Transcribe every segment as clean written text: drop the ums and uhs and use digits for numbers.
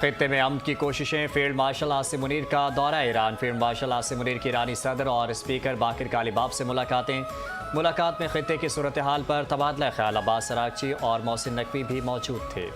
खित्ते में अमन की कोशिशें, फील्ड मार्शल आसिम मुनीर का दौरा Iran. Field marshal Asim Munir की ईरानी सदर और स्पीकर बाकिर कालिबाफ से मुलाकात में खित्ते की सूरत हाल पर तबादला ख्याल। अब्बास अरागची और मोहसिन नकवी भी मौजूद थे।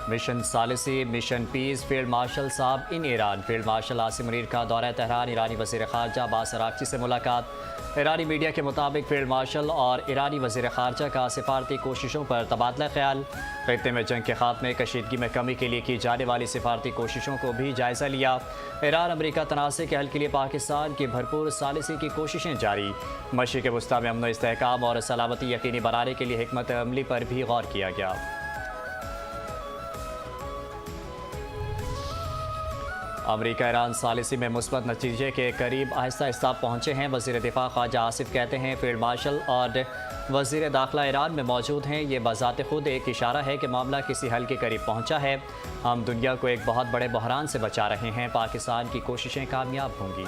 मिशन सालिसी, मिशन पीस, फील्ड मार्शल साहब in Iran. Field marshal Asim Munir का दौरा तेहरान, ईरानी वज़ीर ख़ारजा अब्बास अरागची से मुलाकात। ईरानी मीडिया के मुताबिक फील्ड मार्शल और ईरानी वज़ीर ख़ारजा का सिफारती कोशिशों पर तबादला ख्याल। खित्ते में जंग के खात्मे, कशीदगी में कमी के लिए की जाने वाली सिफारती कोशिशों को भी जायज़ा लिया। ईरान अमरीका तनाज़े के हल के लिए पाकिस्तान की भरपूर सालिसी की कोशिशें जारी। मशरिक़ वस्ता में अमन इस्तेहकाम और सलामती यकीनी बनाने के लिए हिकमत अमली पर भी गौर किया गया। अमरीका ईरान सालिसी में मुस्बत नतीजे के करीब आहिस्ता आहिस्ता पहुँचे हैं। वज़ीर दिफा ख्वाजा आसिफ कहते हैं फील्ड मार्शल और वज़ीर दाखिला ईरान में मौजूद हैं। ये बज़ात खुद एक इशारा है कि मामला किसी हल के करीब पहुँचा है। हम दुनिया को एक बहुत बड़े बहरान से बचा रहे हैं। पाकिस्तान की कोशिशें कामयाब होंगी।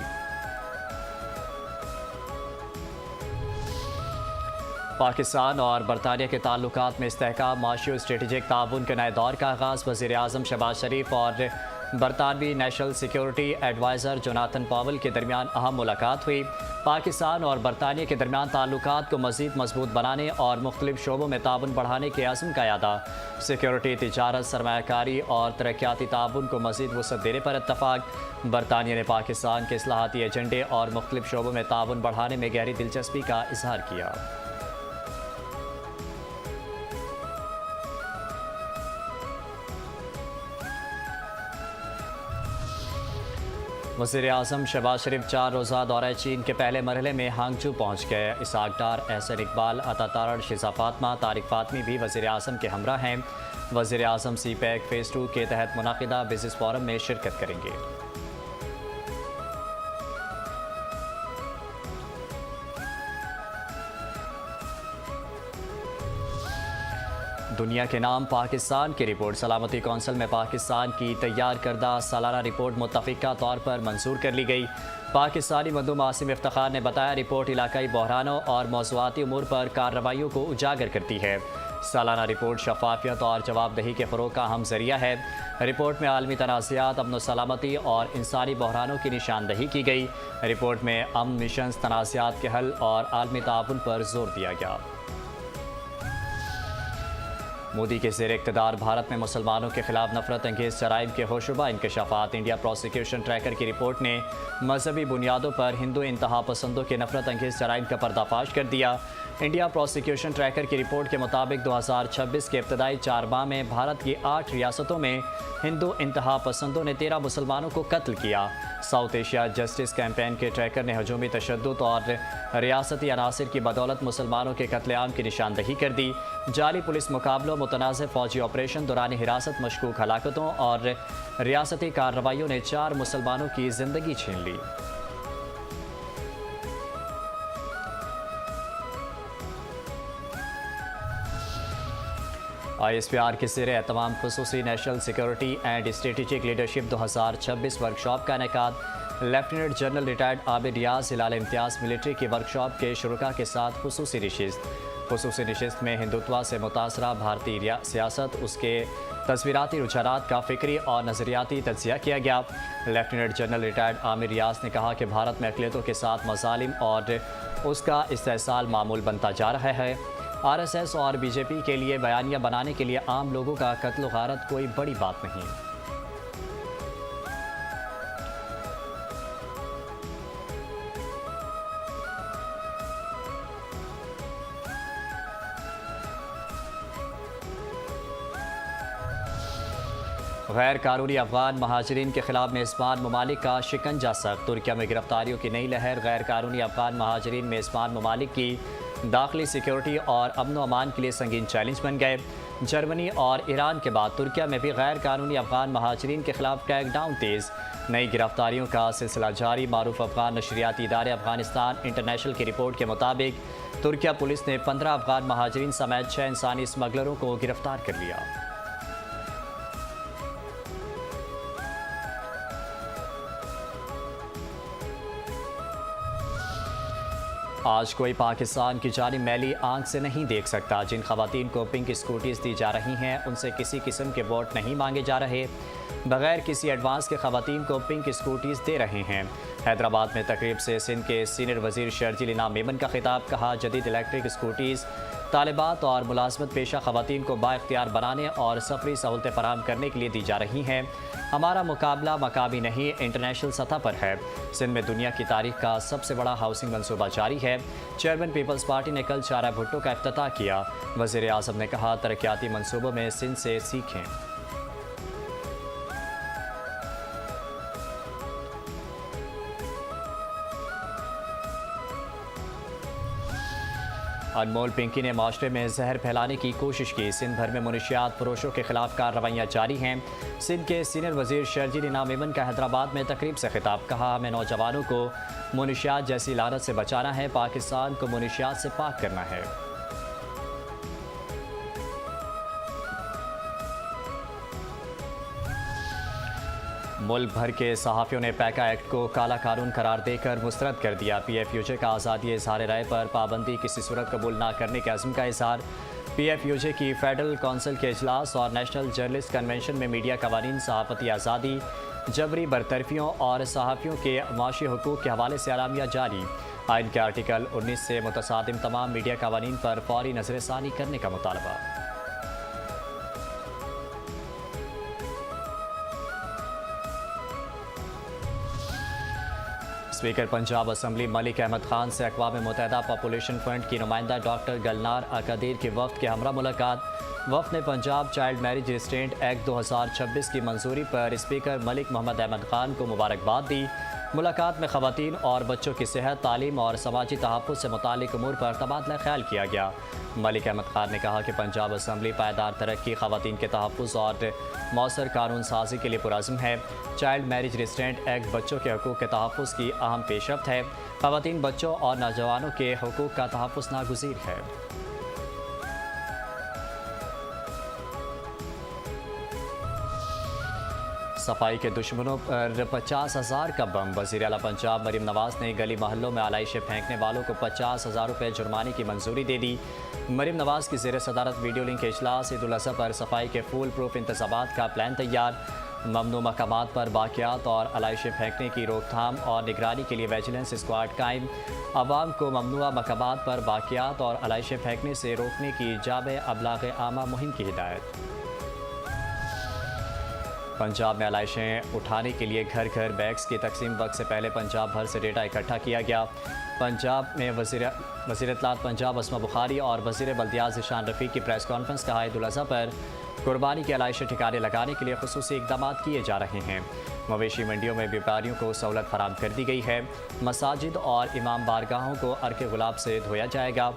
पाकिस्तान और बरतानिया के ताल्लुकात में इस्तेहकाम, माशी और स्ट्रेटेजिक ताउन के नए दौर का आगाज़। वज़ीर आज़म शहबाज शरीफ और बरतानवी national security adviser Jonathan Powell के दरमियान अहम मुलाकात हुई। पाकिस्तान और बरतानिया के दरमियान ताल्लुकात को मज़ीद मजबूत बनाने और मुख्तलिफ शोबों में ताउन बढ़ाने के आज़म का यादा। सिक्योरिटी, तिजारत, सरमायाकारी और तरक्याती ताउन को मज़ीद वसअत देने पर इत्तफ़ाक़। बरतानिया ने पाकिस्तान के इस्लाहाती एजेंडे और मुख्तलिफ शोबों में ताउन बढ़ाने में गहरी दिलचस्पी का इजहार किया। वज़ीर आज़म शहबाज शरीफ 4 रोज़ा दौरा चीन के पहले मरहले में हांगजू पहुँच गए। इसाक डार, एहसन इकबाल, अता तारड़, शिज़ा फातमा, तारिक फातमी भी वज़ीर आज़म के हमरा हैं। वज़ीर आज़म CPEC फ़ेज़ 2 के तहत मुनाकिदा बिज़नेस फोरम में शिरकत करेंगे। दुनिया के नाम पाकिस्तान की रिपोर्ट। सलामती कौंसिल में पाकिस्तान की तैयार करदा सालाना रिपोर्ट मुत्तफ़िका तौर पर मंजूर कर ली गई। पाकिस्तानी मंदूम आसिम इफ्तिखार ने बताया रिपोर्ट इलाकाई बहरानों और मौज़ूआती उमूर पर कार्रवाइयों को उजागर करती है। सालाना रिपोर्ट शफाफियत और जवाबदही के फ़रोग़ का अहम ज़रिया है। रिपोर्ट में आलमी तनाज़ात, अमन सलामती और इंसानी बहरानों की निशानदही की गई। रिपोर्ट में अमन मिशन, तनाज़ात के हल और आलमी ताउन पर जोर दिया गया। मोदी के ज़ेर इक़्तिदार भारत में मुसलमानों के खिलाफ नफरत अंगेज़ जराइम के होशरुबा इंकशाफात। इंडिया प्रोसिक्यूशन ट्रैकर की रिपोर्ट ने मजहबी बुनियादों पर हिंदू इंतहा पसंदों के नफरत अंगेज़ जराइम का पर्दाफाश कर दिया। इंडिया प्रोसिक्यूशन ट्रैकर की रिपोर्ट के मुताबिक 2026 के इब्तदाई 4 माह में भारत की 8 रियासतों में हिंदू इंतहा पसंदों ने 13 मुसलमानों को कत्ल किया। साउथ एशिया जस्टिस कैंपेन के ट्रैकर ने हजूमी तशद्दुद और रियासती अनासिर की बदौलत मुसलमानों के कत्लेआम की निशानदही कर दी। जाली पुलिस मुकाबलों, मुतनाज़ फौजी ऑपरेशन, दौरान हिरासत मशकूक हलाकतों और रियासती कार्रवाइयों ने 4 मुसलमानों की जिंदगी छीन ली। ISPR के ज़ेरे तमाम खुसूसी national security and strategic leadership 2026 workshop का इनेकाद। Lieutenant general retired Abid Riaz Hilal Imtiaz military की वर्कशॉप के शुरुका के साथ खुसूसी नशिस्त में हिंदुत्व से मुतासरा भारतीय सियासत, उसके तस्वीराती रुझानात का फ़िक्री और नज़रियाती तज्ज़िया किया गया। लेफ्टिनेंट जनरल रिटायर्ड आमिर रियाज ने कहा कि भारत में अक़लियतों के साथ मज़ालिम और उसका इस्तेहसाल मामूल बनता जा रहा है। RSS और BJP के लिए बयानिया बनाने के लिए आम लोगों का कत्ल गारत कोई बड़ी बात नहीं। गैर कानूनी अफगान महाजरीन के खिलाफ मेज़बान ममालिक का शिकंजा सख्त। तुर्किया में गिरफ्तारियों की नई लहर। गैर कानूनी अफगान महाजरीन मेज़बान ममालिक की दाखिली सिक्योरिटी और अमन व अमान के लिए संगीन चैलेंज बन गए। जर्मनी और ईरान के बाद तुर्किया में भी गैर कानूनी अफगान महाजरीन के खिलाफ क्रैकडाउन तेज़। नई गिरफ्तारियों का सिलसिला जारी। मारूफ अफगान नशरियाती इदारे अफगानिस्तान इंटरनेशनल की रिपोर्ट के मुताबिक तुर्किया पुलिस ने 15 अफगान महाजरीन समेत 6 इंसानी स्मगलरों को गिरफ्तार कर लिया। आज कोई पाकिस्तान की जानिब मैली आंख से नहीं देख सकता। जिन खवातीन को पिंक स्कूटीज दी जा रही हैं उनसे किसी किस्म के वोट नहीं मांगे जा रहे। बगैर किसी एडवांस के खवातीन को पिंक स्कूटीज दे रहे हैं। हैदराबाद में तकरीब से सिंध के सीनियर वजीर शर्जील इनाम मेमन का खिताब। कहा, जदीद इलेक्ट्रिक स्कूटीज तालिबात और मुलाजमत पेशा खवातीन को बाइख्तियार बनाने और सफरी सहूलतें फराहम करने के लिए दी जा रही हैं। हमारा मुकाबला मकामी नहीं इंटरनेशनल सतह पर है। सिंध में दुनिया की तारीख का सबसे बड़ा हाउसिंग मनसूबा जारी है। चेयरमैन पीपल्स पार्टी ने कल चारा भुट्टो का इफ्तिताह किया। वज़ीर आज़म ने कहा, तरक्याती मनसूबों में सिंध से सीखें। अनमोल पिंकी ने माशरे में जहर फैलाने की कोशिश की। सिंध भर में मुनशियात फरोशों के खिलाफ कार्रवाइयाँ जारी हैं। सिंध के सीनियर वजीर शर्जील इनाम मेमन का हैदराबाद में तकरीब से खिताब। कहा, हमें नौजवानों को मुनशियात जैसी लानत से बचाना है। पाकिस्तान को मुनशियात से पाक करना है। मुल्क भर के सहाफ़ियों ने पैका एक्ट को काला कानून करार देकर मुस्तरद कर दिया। PFUJ का आज़ादी इज़हार राय पर पाबंदी किसी सूरत कबूल न करने के अज़्म का इज़हार। PFUJ की फेडरल कौंसिल के इजलास और नेशनल जर्नलिस्ट कन्वेंशन में मीडिया कवानीन, सहाफ़ती आज़ादी, जबरी बरतरफियों और सहाफ़ियों के माशी हुकूक़ के हवाले से आलामिया जारी। आइन के आर्टिकल 19 से मुतसादिम तमाम मीडिया कवानीन पर फौरी नज़रसानी करने का मुतालबा। स्पीकर पंजाब असम्बली मलिक अहमद खान से अक़वाम मुत्तहिदा पॉपुलेशन फंड की नुमाइंदा डॉक्टर गलनार अकादीर के वफ़द के हमरा मुलाकात। वफ़द ने Punjab child marriage restraint act 2026 की मंजूरी पर स्पीकर मलिक मोहम्मद अहमद खान को मुबारकबाद दी। मुलाकात में ख़वातीन और बच्चों की सेहत, तालीम और समाजी तहफ़्फ़ुज़ से मुताल्लिक़ उमूर पर तबादला ख्याल किया गया। मलिक अहमद खान ने कहा कि पंजाब असम्बली पायदार तरक्की, ख़वातीन के तहफ़्फ़ुज़ और मौसर कानून साजी के लिए पुरज़्म है। चाइल्ड मैरिज रिस्ट्रेंट एक्ट बच्चों के हकूक़ के तहफ़्फ़ुज़ की अहम पेशरफ्त है। ख़वातीन, बच्चों और नौजवानों के हकूक़ का तहफ़्फ़ुज़ नागुज़ीर है। सफाई के दुश्मनों पर 50,000 का बम। वज़ीर आला पंजाब मरीम नवाज़ ने गली मोहल्लों में आलाइशें फेंकने वालों को 50,000 रुपये जुर्माने की मंजूरी दे दी। मरीम नवाज़ की ज़ेर सदारत वीडियो लिंक इजलास। ईद उल अज़हा पर सफाई के फूल प्रूफ इंतज़ामात का प्लान तैयार। ममनू मकामात पर वाक़यात और आलाइशें फेंकने की रोकथाम और निगरानी के लिए विजिलेंस स्क्वाड कायम। अवाम को ममनुआ मकामात पर वाक़यात और आलाइशें फेंकने से रोकने की जामे अबलाग़ आमा मुहिम की हिदायत। पंजाब में आलाइशें उठाने के लिए घर घर बैग्स की तकसीम। वक्त से पहले पंजाब भर से डेटा इकट्ठा किया गया। पंजाब में वज़ीर इत्तलात पंजाब अस्मा बुखारी और वज़ीर बल्दियात ज़ीशान रफ़ीक की प्रेस कॉन्फ्रेंस। कहा, ईद उल अज़हा पर कुर्बानी की आलाइशें ठिकाने लगाने के लिए खुसूसी इक़दाम किए जा रहे हैं। मवेशी मंडियों में व्यापारियों को सहूलत फराहम कर दी गई है। मसाजिद और इमाम बारगाहों को अर्क गुलाब से धोया जाएगा।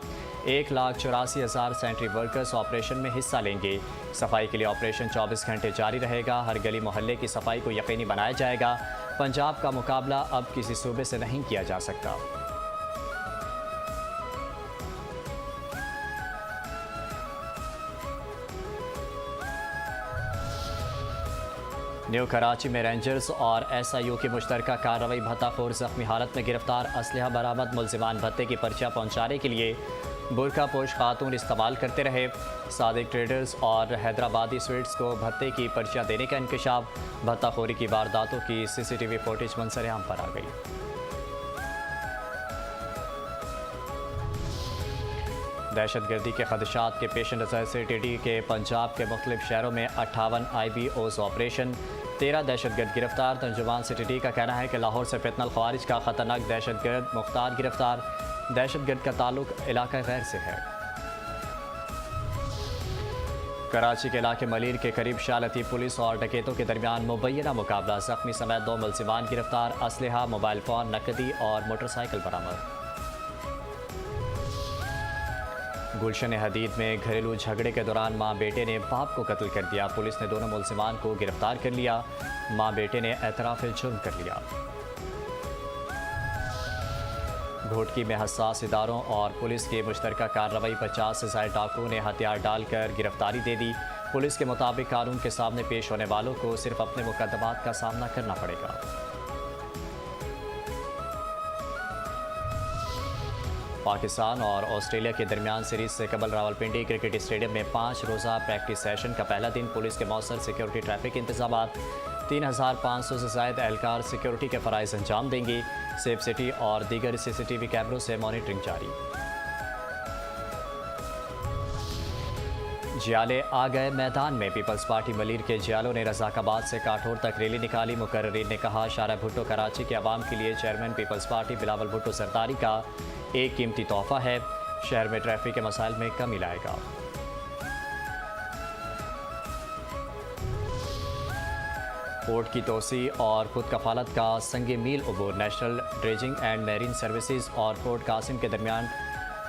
1,84,000 सैनिटरी वर्कर्स ऑपरेशन में हिस्सा लेंगे। सफाई के लिए ऑपरेशन 24 घंटे जारी रहेगा। हर गली मोहल्ले की सफाई को यकीनी बनाया जाएगा। पंजाब का मुकाबला अब किसी सूबे से नहीं किया जा सकता। न्यू कराची में रेंजर्स और SIU की मुश्तरका कार्रवाई। भत्ताखोर जख्मी हालत में गिरफ्तार। असलहा बरामद। मुलजिमान भत्ते की पर्चियाँ पहुँचाने के लिए बुरका पोश खातून इस्तेमाल करते रहे। सादिक ट्रेडर्स और हैदराबादी स्वीट्स को भत्ते की पर्चियाँ देने का इंकशाफ। भत्ताखोरी की वारदातों की CCTV फुटेज मंजर-ए-आम पर आ गई। दहशतगर्दी के खदशात के पेश नज़र CTD के पंजाब के मुख्तलिफ शहरों में 58 IBOs ऑपरेशन। 13 दहशतगर्द गिरफ्तार। तर्जुमान CTD का कहना है कि लाहौर से फितनल ख्वारिज का खतरनाक दहशतगर्द मुख्तार गिरफ्तार। दहशतगर्द का ताल्लुक इलाका गैर से है। कराची के इलाके मलीर के करीब शालती पुलिस और डकैतों के दरमियान मुबैना मुकाबला। जख्मी समेत 2 मुलजिमान गिरफ्तार। असलहा, मोबाइल फ़ोन, नकदी और मोटरसाइकिल बरामद। गुलशन हदीद में घरेलू झगड़े के दौरान मां बेटे ने बाप को कत्ल कर दिया। पुलिस ने दोनों मुलजिमान को गिरफ्तार कर लिया। मां बेटे ने एतराफ़ जुर्म कर लिया। घोटकी में हसास इदारों और पुलिस की मुश्तरका कार्रवाई। 50 से ज़ायद डाकुओं ने हथियार डालकर गिरफ्तारी दे दी। पुलिस के मुताबिक कानून के सामने पेश होने वालों को सिर्फ अपने मुकदमात का सामना करना पड़ेगा। पाकिस्तान और ऑस्ट्रेलिया के दरमियान सीरीज से कबल रावलपिंडी क्रिकेट स्टेडियम में 5 रोज़ा प्रैक्टिस सेशन का पहला दिन पुलिस के मौसर सिक्योरिटी ट्रैफिक इंतजाम 3500 से ज़ायद एहलकार सिक्योरिटी के फ़राइज़ अंजाम देंगी। सेफ सिटी और दीगर CCTV कैमरों से मॉनिटरिंग जारी। जियाले आ गए मैदान में पीपल्स पार्टी मलीर के जियालों ने रज़ाकाबाद से काठौर तक रैली निकाली। मुकर्रीन ने कहा शारा भुट्टो कराची के अवाम के लिए चेयरमैन पीपल्स पार्टी बिलावल भुट्टो सरदारी का एक कीमती तोहफा है, शहर में ट्रैफिक के मसाइल में कमी लाएगा। पोर्ट की तोसी और खुद कफालत का संग मील अबूर। National dredging and marine services और पोर्ट कासिम के दरमियान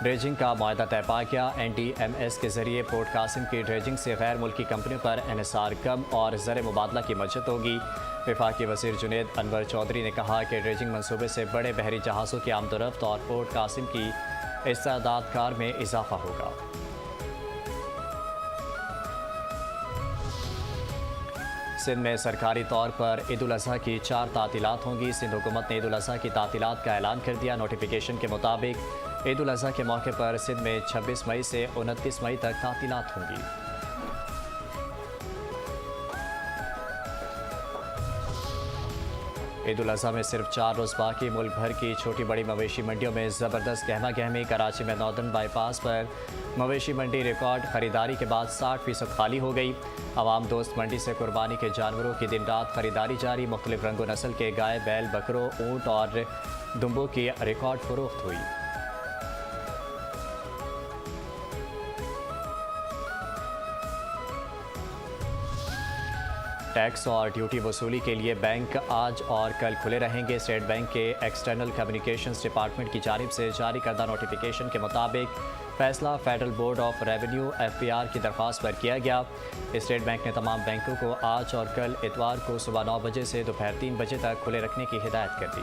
ड्रेजिंग का मुआहदा तय पा गया। NDMS के जरिए पोर्ट कासिम की ड्रेजिंग से गैर मुल्की कंपनियों पर NSR कम और ज़र मुबादला की मदद होगी। वफाकी वज़ीर जुनेद अनवर चौधरी ने कहा कि ड्रेजिंग मनसूबे से बड़े बहरी जहाज़ों की आमदोरफ्त और पोर्ट कासिम की इस्तादाद कार में इजाफा होगा। सिंध में सरकारी तौर पर ईद उल अज़हा की 4 तातीलात होंगी। सिंध हुकूमत ने ईद उल अज़हा की तातीलात का ऐलान कर दिया। नोटिफिकेशन के मुताबिक ईद उल अज़हा के मौके पर सिंध में 26 मई से 29 मई तक तातीलात होंगी। ईद उल अज़हा में सिर्फ 4 रोज़ बाकी। मुल्क भर की छोटी बड़ी मवेशी मंडियों में ज़बरदस्त गहमा गहमी। कराची में नॉर्दर्न बाईपास पर मवेशी मंडी रिकॉर्ड खरीदारी के बाद 60% खाली हो गई। आवाम दोस्त मंडी से कुर्बानी के जानवरों की दिन रात खरीदारी जारी। मुख्तलिफ रंगो नस्ल के गाय, बैल, बकरों, ऊँट और दुम्बों की रिकॉर्ड फरोख्त हुई। टैक्स और ड्यूटी वसूली के लिए बैंक आज और कल खुले रहेंगे। स्टेट बैंक के एक्सटर्नल कम्युनिकेशंस डिपार्टमेंट की जानिब से जारी करदा नोटिफिकेशन के मुताबिक फैसला federal board of revenue FBR की दरख्वास्त पर किया गया। स्टेट बैंक ने तमाम बैंकों को आज और कल इतवार को सुबह 9 बजे से दोपहर 3 बजे तक खुले रखने की हिदायत कर दी।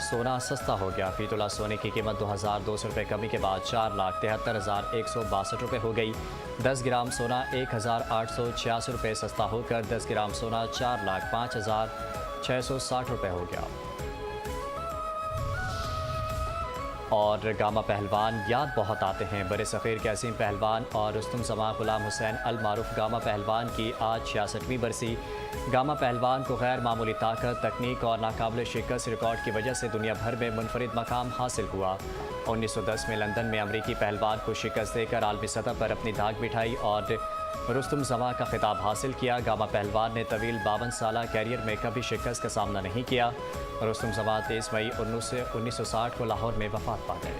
सोना सस्ता हो गया। फी तोला सोने की कीमत 2200 रुपये कमी के बाद 4,73,162 रुपये हो गई। 10 ग्राम सोना 1,886 रुपये सस्ता होकर 10 ग्राम सोना 4,05,660 रुपये हो गया। और गामा पहलवान याद बहुत आते हैं। बड़े सफ़ीर के अजीम पहलवान और रुस्तुम ज़मां गुलाम हुसैन अल मारूफ गामा पहलवान की आज 66वीं बरसी। गामा पहलवान को गैर मामूली ताकत, तकनीक और नाकाबिल शिकस्त रिकॉर्ड की वजह से दुनिया भर में मुनफरिद मकाम हासिल हुआ। 1910 में लंदन में अमरीकी पहलवान को शिकस्त देकर आलमी सतह पर अपनी धाक बिठाई और रुस्तुम ज़मां का खिताब हासिल किया। गामा पहलवान ने तवील 52 साल कैरियर में कभी शिकस्त का सामना नहीं किया। रुस्तुम ज़मां 23 मई 1960 को लाहौर में वफात पा गए।